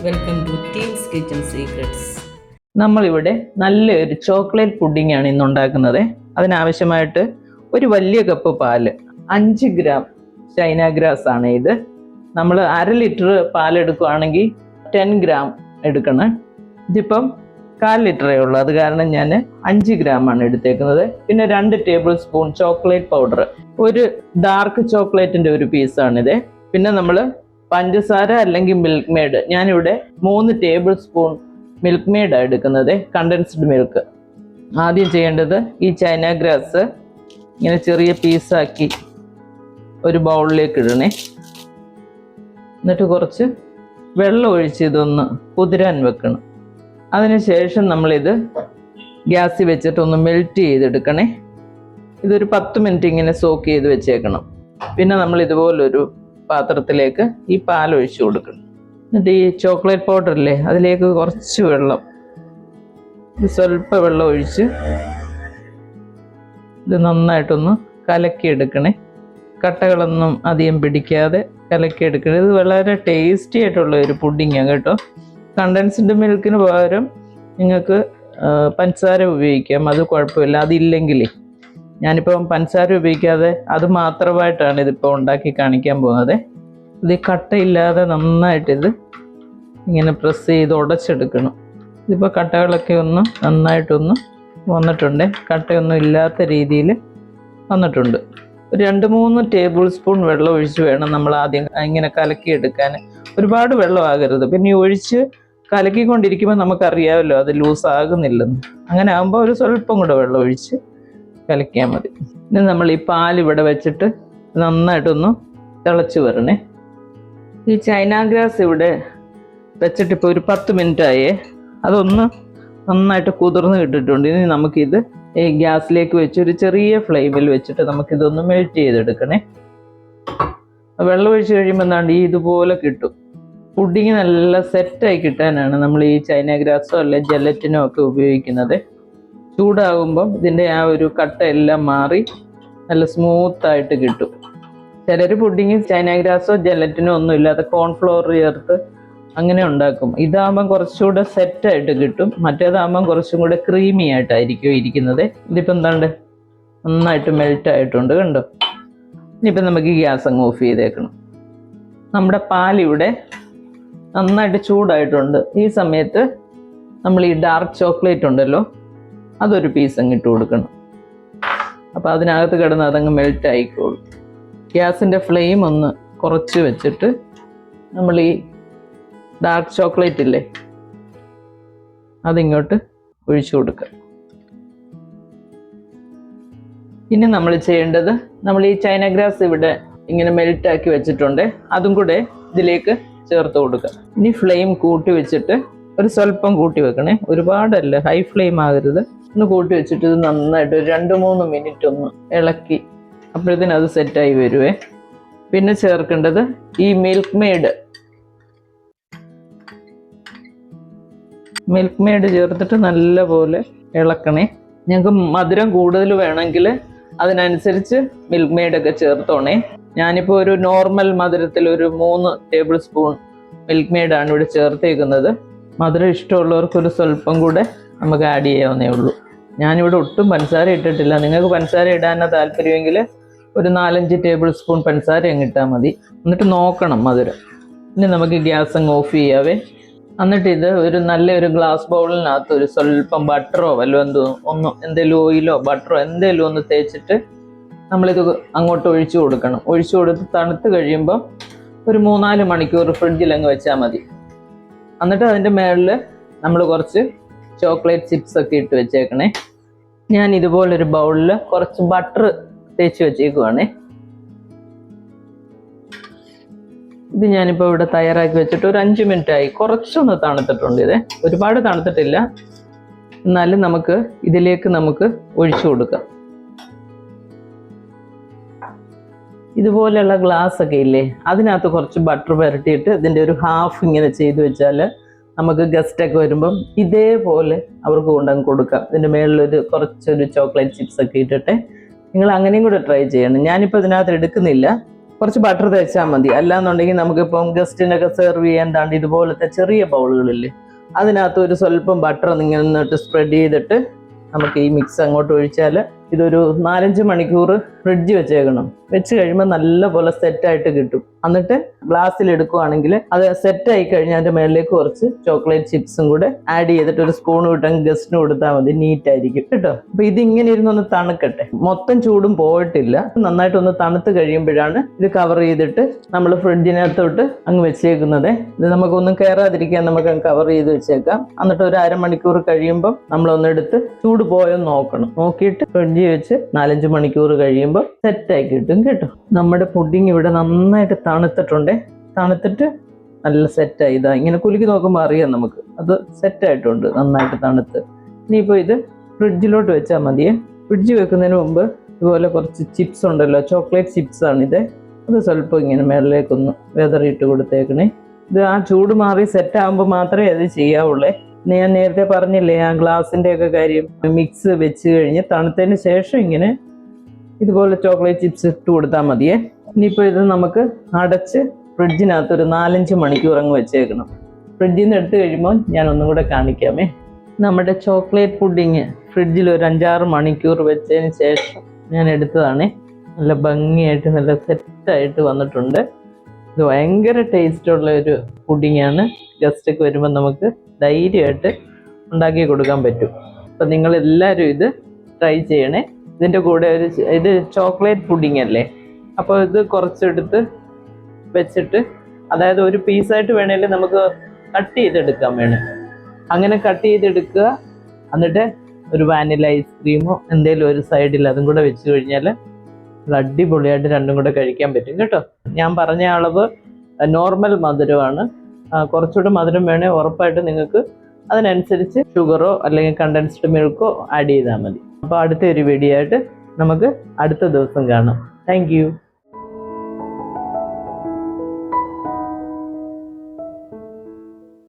Welcome to teams kitchen secrets. നമ്മളിവിടെ നല്ലൊരു chocolate pudding ആണ് ഇന്ന് ഉണ്ടാക്കുന്നത്. അതിനാവശ്യമായിട്ട് ഒരു വലിയ കപ്പ് പാല്, 5 ഗ്രാം ചൈന ഗ്രാസ് ആണ് ഇത്. നമ്മൾ 1/2 ലിറ്റർ പാലെടുക്കുകയാണെങ്കിൽ 10 ഗ്രാം എടുക്കണം. ഇതിപ്പം 1/4 ലിറ്ററേ ഉള്ളൂ, അത് കാരണം ഞാൻ 5 ഗ്രാം ആണ് എടുത്തേക്കുന്നത്. പിന്നെ 2 ടേബിൾ സ്പൂൺ ചോക്ലേറ്റ് പൗഡർ, ഒരു ഡാർക്ക് ചോക്ലേറ്റിന്റെ ഒരു പീസാണിത്. പിന്നെ നമ്മൾ പഞ്ചസാര അല്ലെങ്കിൽ മിൽക്ക് മെയ്ഡ്, ഞാനിവിടെ 3 ടേബിൾ സ്പൂൺ മിൽക്ക് മെയ്ഡാണ് എടുക്കുന്നത്, കണ്ടൻസ്ഡ് മിൽക്ക്. ആദ്യം ചെയ്യേണ്ടത് ഈ ചൈന ഗ്രാസ് ഇങ്ങനെ ചെറിയ പീസാക്കി ഒരു ബൗളിലേക്ക് ഇടണേ. എന്നിട്ട് കുറച്ച് വെള്ളം ഒഴിച്ച് ഇതൊന്ന് കുതിരാൻ വെക്കണം. അതിനുശേഷം നമ്മളിത് ഗ്യാസിൽ വെച്ചിട്ട് ഒന്ന് മെൽറ്റ് ചെയ്തെടുക്കണേ. ഇതൊരു 10 മിനിറ്റ് ഇങ്ങനെ സോക്ക് ചെയ്ത് വെച്ചേക്കണം. പിന്നെ നമ്മൾ ഇതുപോലൊരു പാത്രത്തിലേക്ക് ഈ പാൽ ഒഴിച്ചു കൊടുക്കണം. എന്നിട്ട് ഈ ചോക്ലേറ്റ് പൗഡറില്ലേ അതിലേക്ക് കുറച്ച് വെള്ളം, സ്വല്പ വെള്ളം ഒഴിച്ച് ഇത് നന്നായിട്ടൊന്ന് കലക്കിയെടുക്കണേ. കട്ടകളൊന്നും അധികം പിടിക്കാതെ കലക്കിയെടുക്കണേ. ഇത് വളരെ ടേസ്റ്റി ആയിട്ടുള്ള ഒരു പുഡിങ്ങാണ് കേട്ടോ. കണ്ടൻസ്ഡ് മിൽക്കിന് പകരം നിങ്ങൾക്ക് പഞ്ചസാര ഉപയോഗിക്കാം, അത് കുഴപ്പമില്ല. അതില്ലെങ്കിൽ ഞാനിപ്പം പഞ്ചസാര ഉപയോഗിക്കാതെ അത് മാത്രമായിട്ടാണ് ഇതിപ്പോൾ ഉണ്ടാക്കി കാണിക്കാൻ പോകുന്നത്. ഇത് കട്ടയില്ലാതെ നന്നായിട്ടിത് ഇങ്ങനെ പ്രസ് ചെയ്ത് ഉടച്ചെടുക്കണം. ഇതിപ്പോൾ കട്ടകളൊക്കെ ഒന്ന് നന്നായിട്ടൊന്ന് വന്നിട്ടുണ്ട്, കട്ടയൊന്നും ഇല്ലാത്ത രീതിയിൽ വന്നിട്ടുണ്ട്. ഒരു 2-3 ടേബിൾ സ്പൂൺ വെള്ളം ഒഴിച്ച് വേണം നമ്മൾ ആദ്യം ഇങ്ങനെ കലക്കിയെടുക്കാൻ. ഒരുപാട് വെള്ളമാകരുത്. പിന്നെ ഒഴിച്ച് കലക്കിക്കൊണ്ടിരിക്കുമ്പോൾ നമുക്കറിയാമല്ലോ അത് ലൂസാകുന്നില്ലെന്ന്. അങ്ങനെ ആകുമ്പോൾ ഒരു സ്വല്പം കൂടെ വെള്ളം ഒഴിച്ച് കലക്കിയാൽ മതി. ഇനി നമ്മൾ ഈ പാൽ ഇവിടെ വെച്ചിട്ട് നന്നായിട്ടൊന്ന് തിളച്ച് വരണേ. ഈ ചൈന ഗ്രാസ് ഇവിടെ വെച്ചിട്ടിപ്പോൾ ഒരു 10 മിനിറ്റ് ആയേ. അതൊന്ന് നന്നായിട്ട് കുതിർന്ന് കിട്ടിയിട്ടുണ്ട്. ഇനി നമുക്കിത് ഈ ഗ്യാസിലേക്ക് വെച്ച് ഒരു ചെറിയ ഫ്ലെയിമിൽ വെച്ചിട്ട് നമുക്കിതൊന്ന് മെൽറ്റ് ചെയ്തെടുക്കണേ. വെള്ളം ഒഴിച്ച് കഴിയുമ്പോൾ എന്താണ്ട് ഈ ഇതുപോലെ കിട്ടും. പുഡിങ് നല്ല സെറ്റായി കിട്ടാനാണ് നമ്മൾ ഈ ചൈന ഗ്രാസോ അല്ലെ ജെലറ്റിനോ ഒക്കെ ഉപയോഗിക്കുന്നത്. ചൂടാകുമ്പം ഇതിൻ്റെ ആ ഒരു കട്ട എല്ലാം മാറി നല്ല സ്മൂത്തായിട്ട് കിട്ടും. ചിലർ പുഡിങ് ചൈന ഗ്രാസോ ജെലറ്റിനോ ഒന്നും ഇല്ലാതെ കോൺഫ്ലോർ ചേർത്ത് അങ്ങനെ ഉണ്ടാക്കും. ഇതാകുമ്പം കുറച്ചുകൂടെ സെറ്റായിട്ട് കിട്ടും. മറ്റേതാകുമ്പം കുറച്ചും കൂടെ ക്രീമി ആയിട്ടായിരിക്കും ഇരിക്കുന്നത്. ഇതിപ്പോൾ എന്താണ്ട് നന്നായിട്ട് മെൽറ്റ് ആയിട്ടുണ്ട് കണ്ടോ. ഇനിയിപ്പം നമുക്ക് ഗ്യാസ് അങ്ങ് ഓഫ് ചെയ്തേക്കണം. നമ്മുടെ പാലിവിടെ നന്നായിട്ട് ചൂടായിട്ടുണ്ട്. ഈ സമയത്ത് നമ്മൾ ഈ ഡാർക്ക് ചോക്ലേറ്റ് ഉണ്ടല്ലോ അതൊരു പീസ് അങ്ങ് ഇട്ട് കൊടുക്കണം. അപ്പോൾ അതിനകത്ത് കിടന്ന് അതങ്ങ് മെൽറ്റ് ആയിക്കോളും. ഗ്യാസിൻ്റെ ഫ്ലെയിം ഒന്ന് കുറച്ച് വെച്ചിട്ട് നമ്മൾ ഈ ഡാർക്ക് ചോക്ലേറ്റ് ഇല്ലേ അതിങ്ങോട്ട് ഒഴിച്ചു കൊടുക്കുക. ഇനി നമ്മൾ ചെയ്യേണ്ടത്, നമ്മൾ ഈ ചൈന ഗ്രാസ് ഇവിടെ ഇങ്ങനെ മെൽറ്റാക്കി വെച്ചിട്ടുണ്ട്, അതും കൂടെ ഇതിലേക്ക് ചേർത്ത് കൊടുക്കുക. ഇനി ഫ്ലെയിം കൂട്ടി വെച്ചിട്ട് ഒരു സ്വല്പം കൂട്ടി വെക്കണേ, ഒരുപാടല്ല, ഹൈ ഫ്ലെയിം ആകരുത്. ഒന്ന് കൂട്ടി വെച്ചിട്ട് ഇത് നന്നായിട്ട് 2-3 മിനിറ്റ് ഒന്ന് ഇളക്കി അപ്പോഴത്തേനും അത് സെറ്റായി വരുവേ. പിന്നെ ചേർക്കേണ്ടത് ഈ മിൽക്ക് മെയ്ഡ് ചേർത്തിട്ട് നല്ലപോലെ ഇളക്കണേ. ഞങ്ങൾക്ക് മധുരം കൂടുതൽ വേണമെങ്കിൽ അതിനനുസരിച്ച് മിൽക്ക് മെയ്ഡൊക്കെ ചേർത്തോണേ. ഞാനിപ്പോൾ ഒരു നോർമൽ മധുരത്തിൽ ഒരു 3 ടേബിൾ സ്പൂൺ മിൽക്ക് മെയ്ഡാണ് ഇവിടെ ചേർത്തേക്കുന്നത്. മധുരം ഇഷ്ടമുള്ളവർക്ക് ഒരു സ്വല്പം കൂടെ നമുക്ക് ആഡ് ചെയ്യാവുന്നേ ഉള്ളൂ. ഞാനിവിടെ ഒട്ടും പഞ്ചസാര ഇട്ടിട്ടില്ല. നിങ്ങൾക്ക് പഞ്ചസാര ഇടാനാ താല്പര്യമെങ്കിൽ ഒരു 4-5 ടേബിൾ സ്പൂൺ പഞ്ചസാര അങ്ങ് ഇട്ടാൽ മതി. എന്നിട്ട് നോക്കണം മധുരം. ഇനി നമുക്ക് ഗ്യാസ് അങ്ങ് ഓഫ് ചെയ്യാവേ. എന്നിട്ട് ഇത് ഒരു നല്ലൊരു ഗ്ലാസ് ബൗളിനകത്ത് ഒരു സ്വല്പം ബട്ടറോ എന്തെങ്കിലും ഓയിലോ ബട്ടറോ എന്തെങ്കിലും ഒന്ന് തേച്ചിട്ട് നമ്മളിത് അങ്ങോട്ട് ഒഴിച്ചു കൊടുക്കണം. ഒഴിച്ചു കൊടുത്ത് തണുത്ത് കഴിയുമ്പോൾ ഒരു 3-4 മണിക്കൂർ ഫ്രിഡ്ജിൽ അങ്ങ് വെച്ചാൽ മതി. എന്നിട്ട് അതിൻ്റെ മേളിൽ നമ്മൾ കുറച്ച് ചോക്ലേറ്റ് ചിപ്സ് ഒക്കെ ഇട്ട് വെച്ചേക്കണേ. ഞാൻ ഇതുപോലൊരു ബൗളിൽ കുറച്ച് ബട്ടർ തേച്ച് വെച്ചേക്കുവാണേ. ഇത് ഞാനിപ്പോൾ ഇവിടെ തയ്യാറാക്കി വെച്ചിട്ട് ഒരു 5 മിനിറ്റ് ആയി. കുറച്ചൊന്ന് തണുത്തിട്ടുണ്ട്. ഇത് ഒരുപാട് തണുത്തിട്ടില്ല, എന്നാലും നമുക്ക് ഇതിലേക്ക് ഒഴിച്ചു കൊടുക്കാം. ഇതുപോലെയുള്ള ഗ്ലാസ് ഒക്കെ ഇല്ലേ അതിനകത്ത് കുറച്ച് ബട്ടർ പുരട്ടിയിട്ട് ഇതിൻ്റെ ഒരു ഹാഫ് ഇങ്ങനെ ചെയ്ത് വെച്ചാൽ നമുക്ക് ഗസ്റ്റൊക്കെ വരുമ്പം ഇതേപോലെ അവർക്ക് കൊണ്ടങ്ങ് കൊടുക്കാം. ഇതിൻ്റെ മേളിലൊരു കുറച്ചൊരു ചോക്ലേറ്റ് ചിപ്സ് ഒക്കെ ഇട്ടിട്ട് നിങ്ങൾ അങ്ങനെയും കൂടെ ട്രൈ ചെയ്യണം. ഞാനിപ്പോൾ ഇതിനകത്ത് എടുക്കുന്നില്ല, കുറച്ച് ബട്ടർ തേച്ചാൽ മതി. അല്ലാന്നുണ്ടെങ്കിൽ നമുക്കിപ്പം ഗസ്റ്റിനൊക്കെ സെർവ് ചെയ്യാൻ താണ്ട് ഇതുപോലത്തെ ചെറിയ ബൗളുകളില്ലേ, അതിനകത്ത് ഒരു സ്വല്പം ബട്ടർ നിന്നിട്ട് സ്പ്രെഡ് ചെയ്തിട്ട് നമുക്ക് ഈ മിക്സ് അങ്ങോട്ട് ഒഴിച്ചാൽ ഇതൊരു 4-5 മണിക്കൂർ ഫ്രിഡ്ജ് വെച്ചേക്കണം. വെച്ച് കഴിയുമ്പോൾ നല്ലപോലെ സെറ്റായിട്ട് കിട്ടും. എന്നിട്ട് ഗ്ലാസ്സിൽ എടുക്കുവാണെങ്കിൽ അത് സെറ്റായി കഴിഞ്ഞാൽ അതിൻ്റെ മേളിലേക്ക് കുറച്ച് ചോക്ലേറ്റ് ചിപ്സും കൂടെ ആഡ് ചെയ്തിട്ട് ഒരു സ്പൂൺ വിട്ടെങ്കിൽ ഗസ്റ്റിന് കൊടുത്താൽ മതി. നീറ്റായിരിക്കും കേട്ടോ. അപ്പോൾ ഇതിങ്ങനെ ഇരുന്നൊന്ന് തണുക്കട്ടെ. മൊത്തം ചൂടും പോയിട്ടില്ല. നന്നായിട്ടൊന്ന് തണുത്ത് കഴിയുമ്പോഴാണ് ഇത് കവർ ചെയ്തിട്ട് നമ്മൾ ഫ്രിഡ്ജിനകത്തോട്ട് അങ്ങ് വെച്ചേക്കുന്നത്. ഇത് നമുക്കൊന്നും കയറാതിരിക്കാൻ നമുക്ക് കവർ ചെയ്ത് വെച്ചേക്കാം. എന്നിട്ട് ഒരു അരമണിക്കൂർ കഴിയുമ്പോൾ നമ്മളൊന്നെടുത്ത് ചൂട് പോയെന്ന് നോക്കണം. നോക്കിയിട്ട് ഫ്രിഡ്ജിൽ വെച്ച് 4-5 മണിക്കൂർ കഴിയുമ്പോൾ സെറ്റായി കിട്ടും കേട്ടോ. നമ്മുടെ പുഡിങ് ഇവിടെ നന്നായിട്ട് തണുത്തിട്ടുണ്ട്. തണുത്തിട്ട് നല്ല സെറ്റായി. ഇതാ ഇങ്ങനെ കുലുക്കി നോക്കുമ്പോൾ അറിയാം നമുക്ക് അത് സെറ്റായിട്ടുണ്ട്, നന്നായിട്ട് തണുത്ത്. ഇനിയിപ്പോൾ ഇത് ഫ്രിഡ്ജിലോട്ട് വെച്ചാൽ മതിയേ. ഫ്രിഡ്ജ് വെക്കുന്നതിന് മുമ്പ് ഇതുപോലെ കുറച്ച് ചിപ്സ് ഉണ്ടല്ലോ, ചോക്ലേറ്റ് ചിപ്സ് ആണിത്. അത് സ്വല്പം ഇങ്ങനെ മേളിലേക്കൊന്ന് വെതറിയിട്ട് കൊടുത്തേക്കണേ. ഇത് ആ ചൂട് മാറി സെറ്റാകുമ്പോൾ മാത്രമേ അത് ചെയ്യാവുള്ളേ. ഞാൻ നേരത്തെ പറഞ്ഞില്ലേ ആ ഗ്ലാസിൻ്റെ ഒക്കെ കാര്യം. മിക്സ് വെച്ച് കഴിഞ്ഞ് തണുത്തതിന് ശേഷം ഇങ്ങനെ ഇതുപോലെ ചോക്ലേറ്റ് ചിപ്സ് ഇട്ട് കൊടുത്താൽ മതിയേ. ഇനിയിപ്പോൾ ഇത് നമുക്ക് അടച്ച് ഫ്രിഡ്ജിനകത്ത് ഒരു 4-5 മണിക്കൂർ അങ്ങ് വെച്ചേക്കണം. ഫ്രിഡ്ജിൽ നിന്ന് എടുത്തു കഴിയുമ്പോൾ ഞാൻ ഒന്നും കൂടെ കാണിക്കാമേ. നമ്മുടെ ചോക്ലേറ്റ് പുഡിങ് ഫ്രിഡ്ജിൽ ഒരു 5-6 മണിക്കൂർ വെച്ചതിന് ശേഷം ഞാൻ എടുത്തതാണ്. നല്ല ഭംഗിയായിട്ട് നല്ല സെറ്റായിട്ട് വന്നിട്ടുണ്ട്. ഇത് ഭയങ്കര ടേസ്റ്റുള്ള ഒരു പുഡിങ്ങാണ്. ഗസ്റ്റൊക്കെ വരുമ്പോൾ നമുക്ക് ധൈര്യമായിട്ട് ഉണ്ടാക്കി കൊടുക്കാൻ പറ്റും. അപ്പം നിങ്ങളെല്ലാവരും ഇത് ട്രൈ ചെയ്യണേ. ഇതിൻ്റെ കൂടെ ഇത് ചോക്ലേറ്റ് പുഡിങ് അല്ലേ, അപ്പോൾ ഇത് കുറച്ചെടുത്ത് വെച്ചിട്ട്, അതായത് ഒരു പീസായിട്ട് വേണമെങ്കിൽ നമുക്ക് കട്ട് ചെയ്തെടുക്കാൻ വേണം. അങ്ങനെ കട്ട് ചെയ്തെടുക്കുക. എന്നിട്ട് ഒരു വാനില ഐസ്ക്രീമോ എന്തെങ്കിലും ഒരു സൈഡിൽ അതും കൂടെ വെച്ച് കഴിഞ്ഞാൽ അടിപൊളിയായിട്ട് രണ്ടും കൂടെ കഴിക്കാൻ പറ്റും കേട്ടോ. ഞാൻ പറഞ്ഞ അളവ് നോർമൽ മധുരമാണ്. കുറച്ചുകൂടെ മധുരം വേണേൽ ഉറപ്പായിട്ട് നിങ്ങൾക്ക് അതിനനുസരിച്ച് ഷുഗറോ അല്ലെങ്കിൽ കണ്ടൻസ്ഡ് മിൽക്കോ ആഡ് ചെയ്താൽ മതി. അപ്പോൾ അടുത്തൊരു വീഡിയോ ആയിട്ട് നമുക്ക് അടുത്ത ദിവസം കാണാം. താങ്ക്